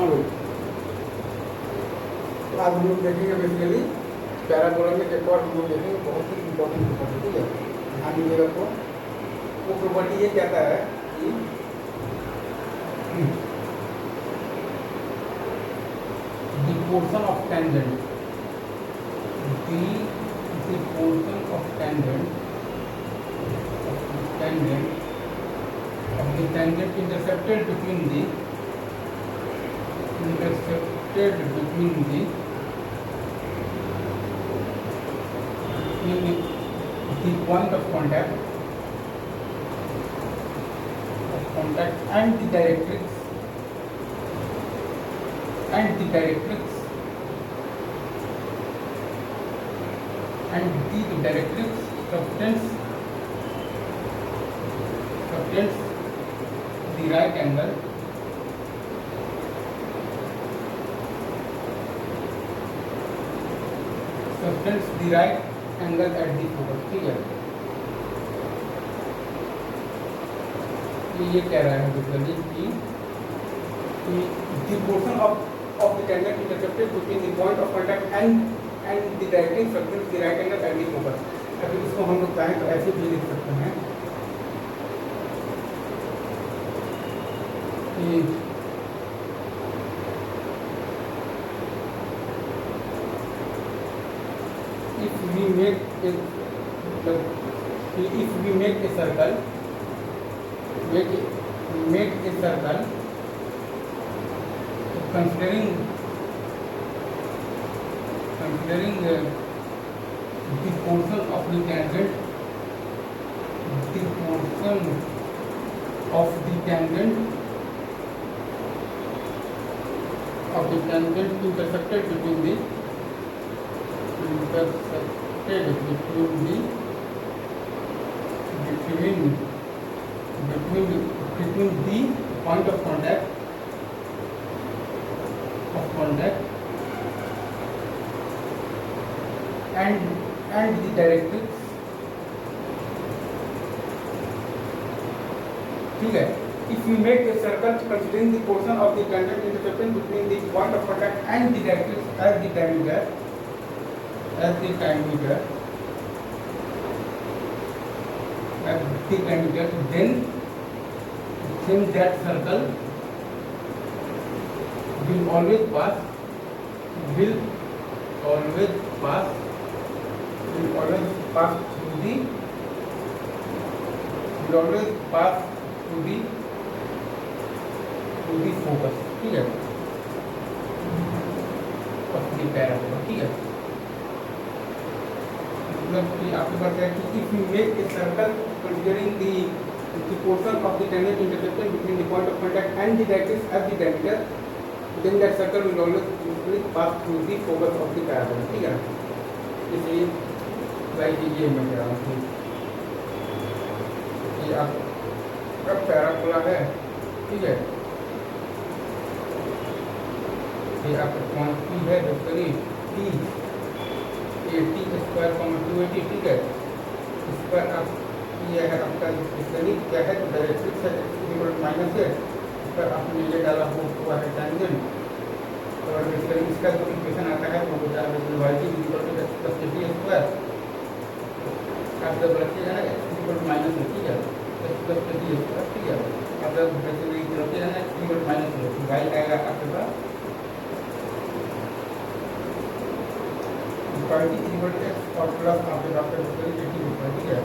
हाँ भाई, तो आज हम लोग देखेंगे बेसिकली पैराबोला में एक और हम लोग देखेंगे बहुत ही इंपॉर्टेंट प्रॉपर्टी। ठीक है, ध्यान दीजिएगा। तो वो प्रॉपर्टी ये कहता है कि the portion of tangent of the tangent intercepted between the point of contact and the directrix subtends the right angle at the focus। ठीक है, ये कह रहा है बेसिकली कि the portion of the tangent intercepted between the point of contact and the directing subtends the right angle at the focus। अगर इसको हम लोग चाहें तो ऐसे भी लिख सकते हैं कि if we make a circle considering the portion of the tangent intersected between the point of contact and the directrix। ठीक है, if we make a circle considering the portion of the tangent intercepted between the point of contact and the directrix as the diameter, then that circle will always pass through the focus। ठीक है, of the parabola। ठीक है, मतलब कि आपके पास है कि if you make a circle considering the portion of the tangent intercepted between the point of contact and the directrix as the diameter, then that circle will always pass through the focus of the parabola। ठीक है, इसलिए ये मैं कह रहा हूँ कि ये आपका पैराबोला है। ठीक है, ये आपका पॉइंट P है बेसिकली T 280। ठीक है, इस पर आप ये है आपका बेसिकली क्या है, डायरेक्ट्रिक्स है माइनस है, इस पर आपने ये डाला हुआ है टेंजेंट, और बेसिकली इसका जो इक्वेशन आता है वो होता है y = x+kt²। आप जब रखिएगा ना x माइनस है, ठीक है, x+kt²। ठीक है, आप जब बेसिकली रखिएगा ना x माइनस है, y आएगा आपके पास x और प्लस आपके पास बेसिकली 80 होता है। ठीक है,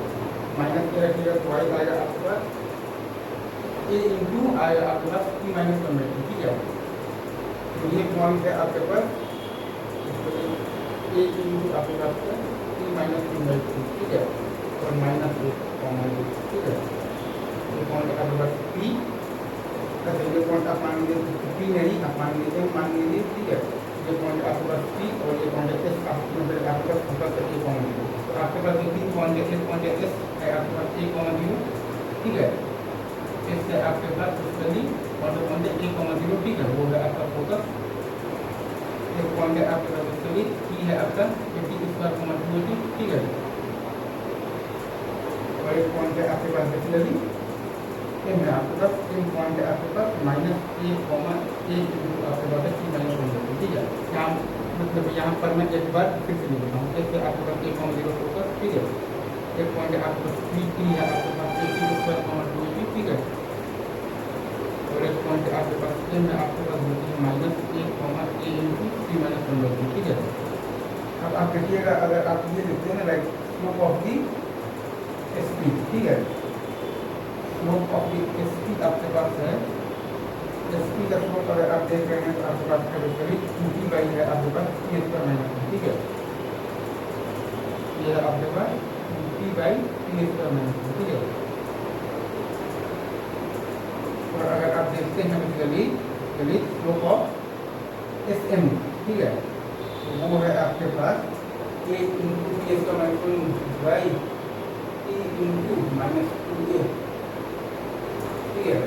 माइनस के रखिएगा तो y आएगा आपके पास a इंटू आएगा आपके पास p माइनस 1/2। ठीक है, तो ये पॉइंट है आपके पास a इंटू आपके पास p माइनस 1/2। ठीक है, और माइनस 1, ठीक है, ये पॉइंट आपके पास p का ये पॉइंट आप मान लीजिए p नहीं, आप मान लीजिए। ठीक है, ये पॉइंट आपके पास P और ये पॉइंट S आपके पास फोकस है ये पॉइंट। तो आपके पास ये 3 पॉइंट है, पॉइंट S है आपके पास 1,0। ठीक है, S है आपके पास बेसिकली और जो पॉइंट है 1,0। ठीक है, वो है आपका फोकस। एक पॉइंट है आपके पास बेसिकली P है आपका 80², 280। ठीक है, और एक पॉइंट है आपके पास बेसिकली एम है आपके पास, एम पॉइंट है आपके पास माइनस ए कॉमा ए इंटू आपके पास टी माइनस वन होगी, ठीक है। यहाँ मतलब यहाँ पर मैं एक बार फिर से लिख देता हूँ, एक आपके पास ए कॉमा जीरो फोकस, ठीक है। एक पॉइंट है आपके पास पी टी है आपके पास A T square comma two A, ठीक है। और एक पॉइंट आपके पास एम है आपके पास होती है माइनस ए कॉमा ए इंटू टी माइनस वन होगी, ठीक है। अब आप देखिएगा, अगर आप ये लिखते हैं ना like slope of the S P, ठीक है। Slope of the S P आपके पास है, एस पी का स्लोप अगर आप देख रहे हैं तो आपके पास करीब टू टी बाई है आपके पास टी स्क्वायर माइनस, ठीक है। ये है आपके पास two T by T square minus, ठीक है। और अगर आप देखते हैं basically slope of S M, ठीक है, तो वो है आपके पास A into T square minus one by T into minus two A, ठीक है।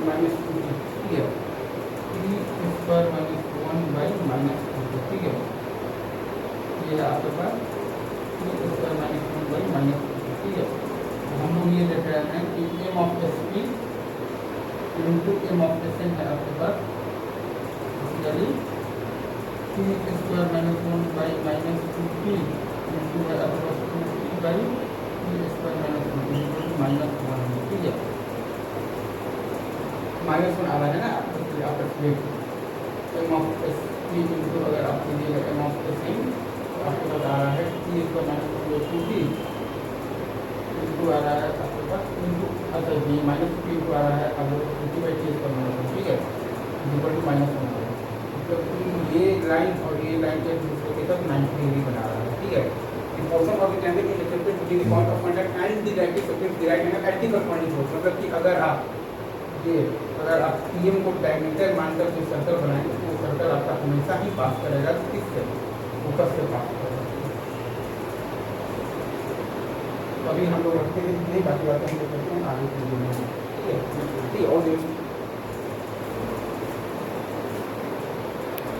माइनस टू टी, ठीक है, T square minus one by minus two, ठीक है। ये है आपके पास T square minus one by minus two, ठीक है। हम लोग ये देख रहे हैं कि M of S P into M of S N है आपके पास basically T square minus one by minus two T into है आपके पास two T by T square minus one into minus one, ठीक है। माइनस वन आ रहा है ना आपका M of S P into अगर आप लीजिएगा एम ऑफ एस एन तो आपके पास आ रहा है T square minus two T into आ रहा है आपके पास इंटू अच्छा जी माइनस टू इंटू आ रहा है अगर T by T square minus, ठीक है, इक्वल टू माइनस वन है। तो ये लाइन और ये लाइन के दूसरे के साथ 90 डिग्री बना रहा है, ठीक है। The portion of the triangle is accepted to be the point of contact and the right surface the right angle at the corresponding source, मतलब कि अगर आप पीएम को डायमीटर मानकर जो सर्कल बनाएंगे तो वो सर्कल आपका हमेशा ही पास करेगा किससे, फोकस से पास करेगा। तो अभी हम लोग रखते हैं, नहीं बाकी बातें हम लोग करते हैं आगे के लिए, ठीक है। और